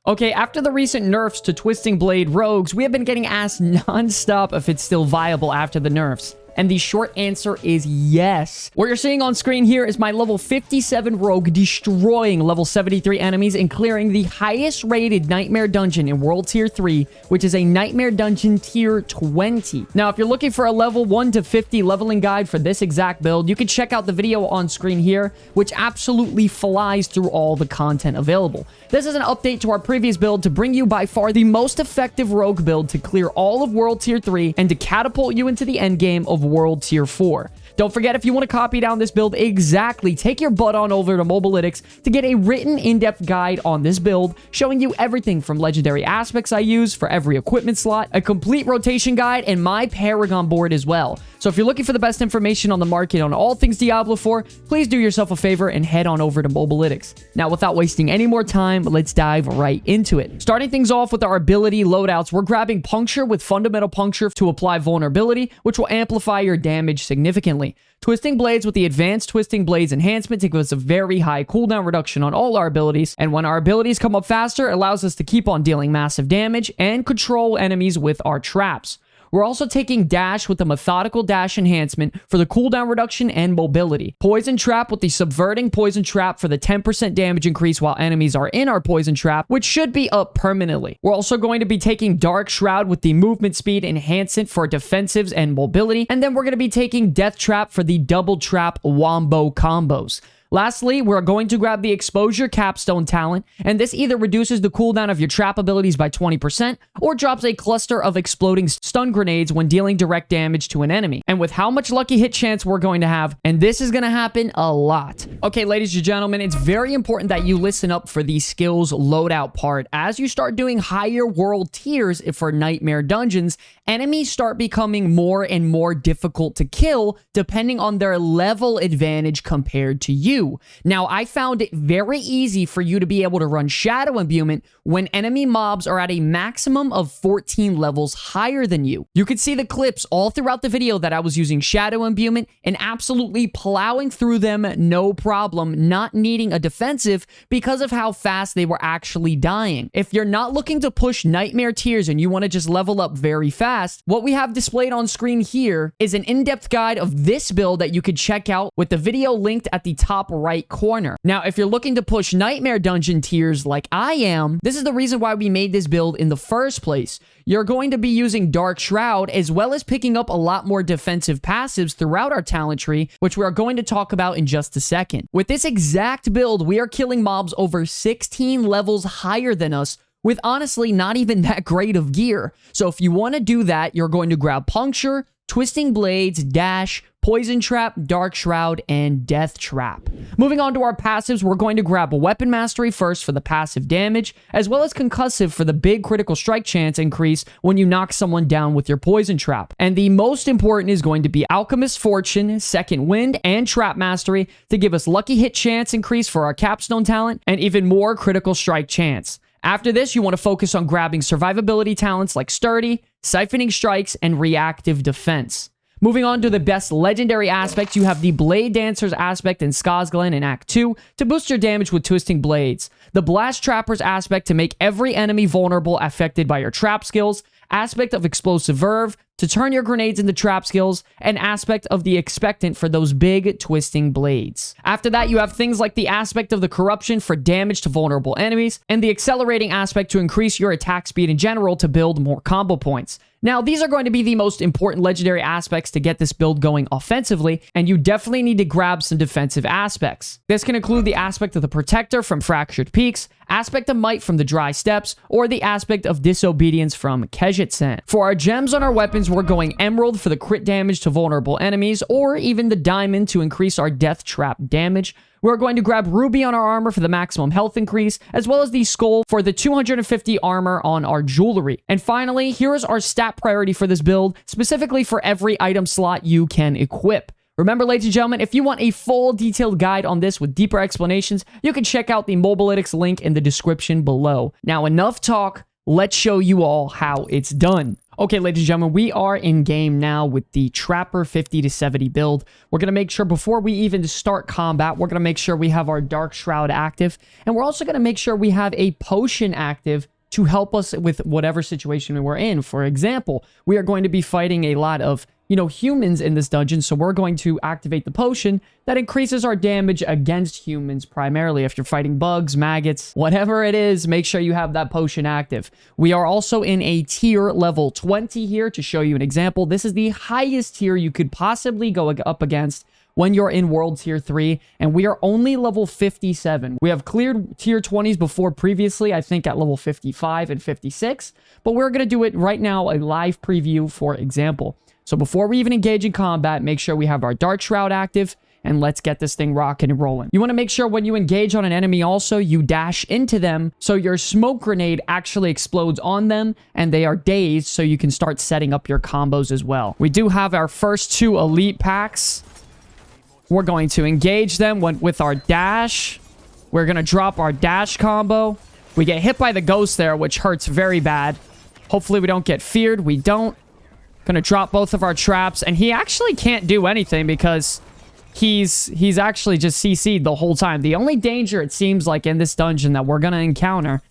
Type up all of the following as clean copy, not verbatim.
Okay, after the recent nerfs to Twisting Blade rogues, we have been getting asked non-stop if it's still viable after the nerfs. And the short answer is yes. What you're seeing on screen here is my level 57 rogue destroying level 73 enemies and clearing the highest rated nightmare dungeon in World Tier 3, which is a nightmare dungeon Tier 20. Now, if you're looking for a level 1 to 50 leveling guide for this exact build, you can check out the video on screen here, which absolutely flies through all the content available. This is an update to our previous build to bring you by far the most effective rogue build to clear all of World Tier 3 and to catapult you into the endgame of World Tier 4. Don't forget, if you want to copy down this build exactly, take your butt on over to Mobalytics to get a written in-depth guide on this build, showing you everything from legendary aspects I use for every equipment slot, a complete rotation guide, and my Paragon board as well. So if you're looking for the best information on the market on all things Diablo 4, please do yourself a favor and head on over to Mobalytics. Now, without wasting any more time, let's dive right into it. Starting things off with our ability loadouts, we're grabbing Puncture with Fundamental Puncture to apply vulnerability, which will amplify your damage significantly. Twisting Blades with the Advanced Twisting Blades enhancement to give us a very high cooldown reduction on all our abilities, and when our abilities come up faster, it allows us to keep on dealing massive damage and control enemies with our traps. We're also taking Dash with the Methodical Dash enhancement for the cooldown reduction and mobility. Poison Trap with the Subverting Poison Trap for the 10% damage increase while enemies are in our Poison Trap, which should be up permanently. We're also going to be taking Dark Shroud with the Movement Speed enhancement for defensives and mobility. And then we're going to be taking Death Trap for the Double Trap Wombo combos. Lastly, we're going to grab the Exposure Capstone talent, and this either reduces the cooldown of your trap abilities by 20% or drops a cluster of exploding stun grenades when dealing direct damage to an enemy. And with how much lucky hit chance we're going to have, and this is going to happen a lot. Okay, ladies and gentlemen, it's very important that you listen up for the skills loadout part. As you start doing higher world tiers for nightmare dungeons, enemies start becoming more and more difficult to kill depending on their level advantage compared to you. Now, I found it very easy for you to be able to run Shadow Imbuement when enemy mobs are at a maximum of 14 levels higher than you. You could see the clips all throughout the video that I was using Shadow Imbuement and absolutely plowing through them no problem, not needing a defensive because of how fast they were actually dying. If you're not looking to push nightmare tiers and you want to just level up very fast, what we have displayed on screen here is an in-depth guide of this build that you could check out with the video linked at the top right corner. Now, if you're looking to push nightmare dungeon tiers like I am, this is the reason why we made this build in the first place. You're going to be using Dark Shroud as well as picking up a lot more defensive passives throughout our talent tree, which we are going to talk about in just a second. With this exact build, we are killing mobs over 16 levels higher than us with honestly not even that great of gear. So if you want to do that, you're going to grab Puncture, Twisting Blades, Dash, Poison Trap, Dark Shroud, and Death Trap. Moving on to our passives, we're going to grab Weapon Mastery first for the passive damage, as well as Concussive for the big critical strike chance increase when you knock someone down with your Poison Trap. And the most important is going to be Alchemist Fortune, Second Wind, and Trap Mastery to give us lucky hit chance increase for our Capstone talent, and even more critical strike chance. After this, you want to focus on grabbing survivability talents like Sturdy, Siphoning Strikes, and Reactive Defense. Moving on to the best legendary aspects, you have the Blade Dancers aspect in Skosglen in Act 2 to boost your damage with Twisting Blades, the Blast Trappers aspect to make every enemy vulnerable affected by your trap skills, aspect of Explosive Verve to turn your grenades into trap skills, and aspect of the Expectant for those big twisting blades. After that, you have things like the aspect of the Corruption for damage to vulnerable enemies, and the Accelerating aspect to increase your attack speed in general to build more combo points. Now, these are going to be the most important legendary aspects to get this build going offensively, and you definitely need to grab some defensive aspects. This can include the aspect of the Protector from Fractured Peaks, aspect of Might from the Dry Steppes, or the aspect of Disobedience from Kejitsan. For our gems on our weapons, we're going Emerald for the crit damage to vulnerable enemies, or even the Diamond to increase our Death Trap damage. We're going to grab Ruby on our armor for the maximum health increase, as well as the Skull for the 250 armor on our jewelry. And finally, here is our stat priority for this build, specifically for every item slot you can equip. Remember, ladies and gentlemen, if you want a full detailed guide on this with deeper explanations, you can check out the Mobalytics link in the description below. Now, enough talk. Let's show you all how it's done. Okay, ladies and gentlemen, we are in game now with the Trapper 50 to 70 build. We're going to make sure before we even start combat, we're going to make sure we have our Dark Shroud active. And we're also going to make sure we have a potion active to help us with whatever situation we're in. For example, we are going to be fighting a lot of, humans in this dungeon, so we're going to activate the potion that increases our damage against humans primarily. If you're fighting bugs, maggots, whatever it is, make sure you have that potion active. We are also in a tier level 20 here to show you an example. This is the highest tier you could possibly go up against when you're in World Tier 3, and we are only level 57. We have cleared Tier 20s before previously, I think at level 55 and 56, but we're going to do it right now, a live preview for example. So before we even engage in combat, make sure we have our Dark Shroud active, and let's get this thing rocking and rolling. You want to make sure when you engage on an enemy also, you dash into them, so your smoke grenade actually explodes on them, and they are dazed, so you can start setting up your combos as well. We do have our first 2 elite packs. We're going to engage them with our dash. We're going to drop our dash combo. We get hit by the ghost there, which hurts very bad. Hopefully we don't get feared. We don't. Going to drop both of our traps. And he actually can't do anything because he's actually just CC'd the whole time. The only danger it seems like in this dungeon that we're going to encounter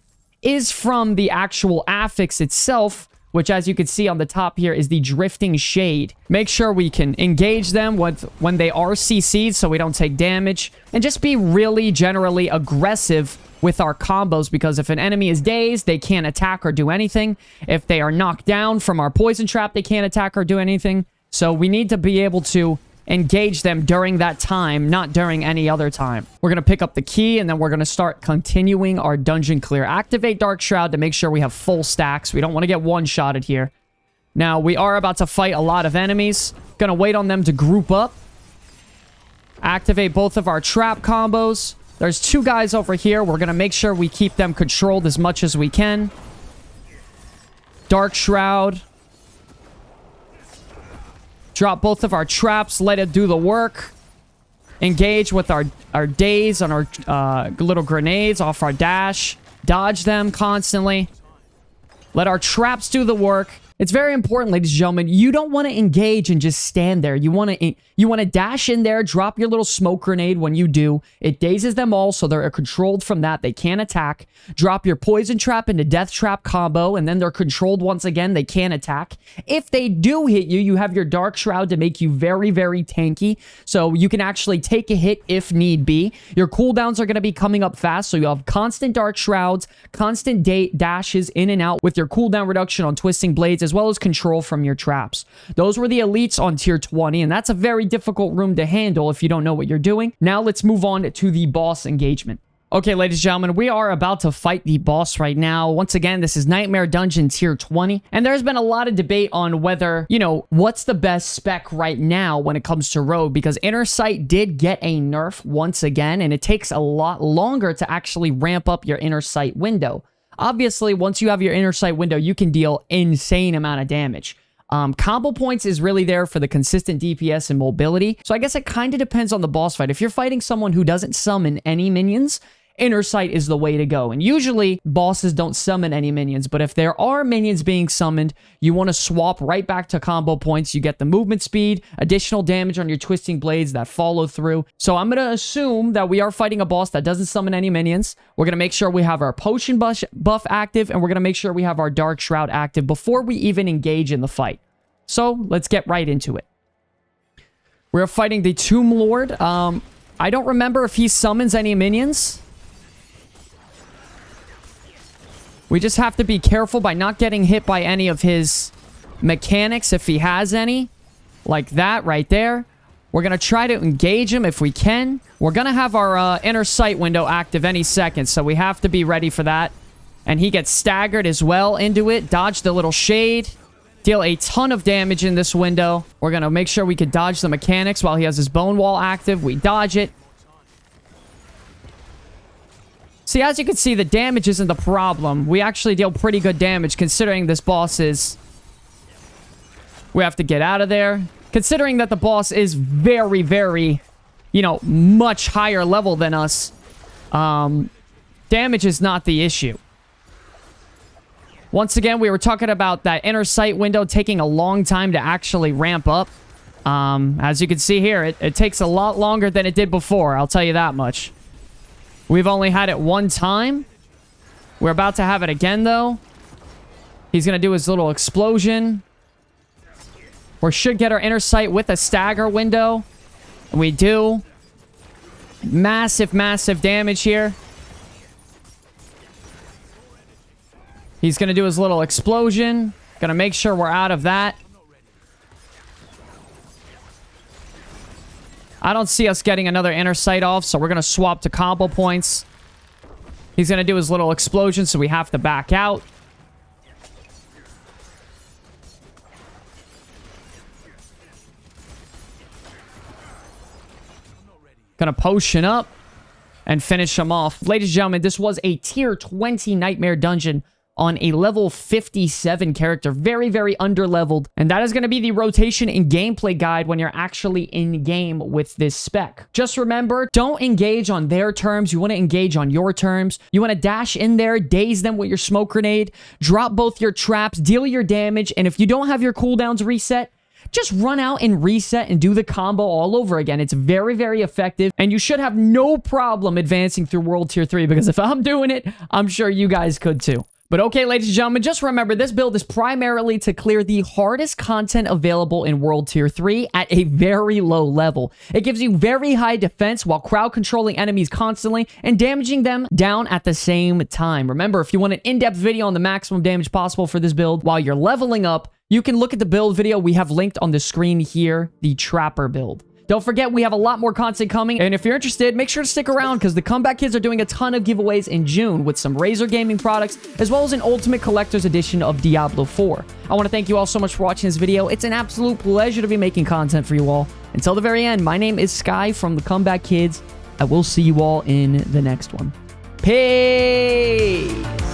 is from the actual affix itself, which, as you can see on the top here, is the Drifting Shade. Make sure we can engage them when they are CC'd so we don't take damage. And just be really generally aggressive with our combos, because if an enemy is dazed, they can't attack or do anything. If they are knocked down from our poison trap, they can't attack or do anything. So we need to be able to engage them during that time, not during any other time. We're going to pick up the key, and then we're going to start continuing our dungeon clear. Activate Dark Shroud to make sure we have full stacks. We don't want to get one-shotted here. Now, we are about to fight a lot of enemies. Going to wait on them to group up. Activate both of our trap combos. There's 2 guys over here. We're going to make sure we keep them controlled as much as we can. Dark Shroud. Drop both of our traps. Let it do the work. Engage with our daze on our little grenades off our dash. Dodge them constantly. Let our traps do the work. It's very important, ladies and gentlemen. You don't want to engage and just stand there. You want to dash in there, drop your little smoke grenade when you do. It dazes them all, so they're controlled from that. They can't attack. Drop your poison trap into death trap combo, and then they're controlled once again. They can't attack. If they do hit you, you have your Dark Shroud to make you very, very tanky, so you can actually take a hit if need be. Your cooldowns are going to be coming up fast, so you have constant Dark Shrouds, constant dashes in and out with your cooldown reduction on Twisting Blades, as well as control from your traps. Those were the elites on tier 20, and that's a very difficult room to handle if you don't know what you're doing. Now let's move on to the boss engagement. Okay, ladies and gentlemen, we are about to fight the boss right now. Once again, this is Nightmare Dungeon tier 20, and there's been a lot of debate on whether, what's the best spec right now when it comes to Rogue, because Inner Sight did get a nerf once again, and it takes a lot longer to actually ramp up your Inner Sight window. Obviously, once you have your Inner Sight window, you can deal insane amount of damage. Combo points is really there for the consistent DPS and mobility. So I guess it kind of depends on the boss fight. If you're fighting someone who doesn't summon any minions, Inner Sight is the way to go. And usually, bosses don't summon any minions. But if there are minions being summoned, you want to swap right back to combo points. You get the movement speed, additional damage on your Twisting Blades that follow through. So I'm going to assume that we are fighting a boss that doesn't summon any minions. We're going to make sure we have our Potion buff active, and we're going to make sure we have our Dark Shroud active before we even engage in the fight. So let's get right into it. We're fighting the Tomb Lord. I don't remember if he summons any minions. We just have to be careful by not getting hit by any of his mechanics if he has any. Like that right there. We're going to try to engage him if we can. We're going to have our Inner Sight window active any second, so we have to be ready for that. And he gets staggered as well into it. Dodge the little shade. Deal a ton of damage in this window. We're going to make sure we can dodge the mechanics while he has his Bone Wall active. We dodge it. See, as you can see, the damage isn't the problem. We actually deal pretty good damage considering this boss is... We have to get out of there. Considering that the boss is very, very, much higher level than us, damage is not the issue. Once again, we were talking about that inner sight window taking a long time to actually ramp up. As you can see here, it takes a lot longer than it did before. I'll tell you that much. We've only had it one time. We're about to have it again, though. He's going to do his little explosion. We should get our inner sight with a stagger window. And we do. Massive, massive damage here. He's going to do his little explosion. Going to make sure we're out of that. I don't see us getting another inner sight off, so we're going to swap to combo points. He's going to do his little explosion, so we have to back out. Gonna potion up and finish him off. Ladies and gentlemen, this was a tier 20 Nightmare Dungeon on a level 57 character. Very, very underleveled. And that is going to be the rotation and gameplay guide when you're actually in game with this spec. Just remember, don't engage on their terms. You want to engage on your terms. You want to dash in there, daze them with your smoke grenade, drop both your traps, deal your damage, and if you don't have your cooldowns reset, just run out and reset and do the combo all over again. It's very, very effective, and you should have no problem advancing through World Tier 3, because if I'm doing it, I'm sure you guys could too. But okay, ladies and gentlemen, just remember, this build is primarily to clear the hardest content available in World Tier 3 at a very low level. It gives you very high defense while crowd controlling enemies constantly and damaging them down at the same time. Remember, if you want an in-depth video on the maximum damage possible for this build while you're leveling up, you can look at the build video we have linked on the screen here, the Trapper build. Don't forget, we have a lot more content coming, and if you're interested, make sure to stick around, because the Comeback Kids are doing a ton of giveaways in June with some Razer Gaming products, as well as an Ultimate Collector's Edition of Diablo 4. I want to thank you all so much for watching this video. It's an absolute pleasure to be making content for you all. Until the very end, my name is Sky from the Comeback Kids. I will see you all in the next one. Peace!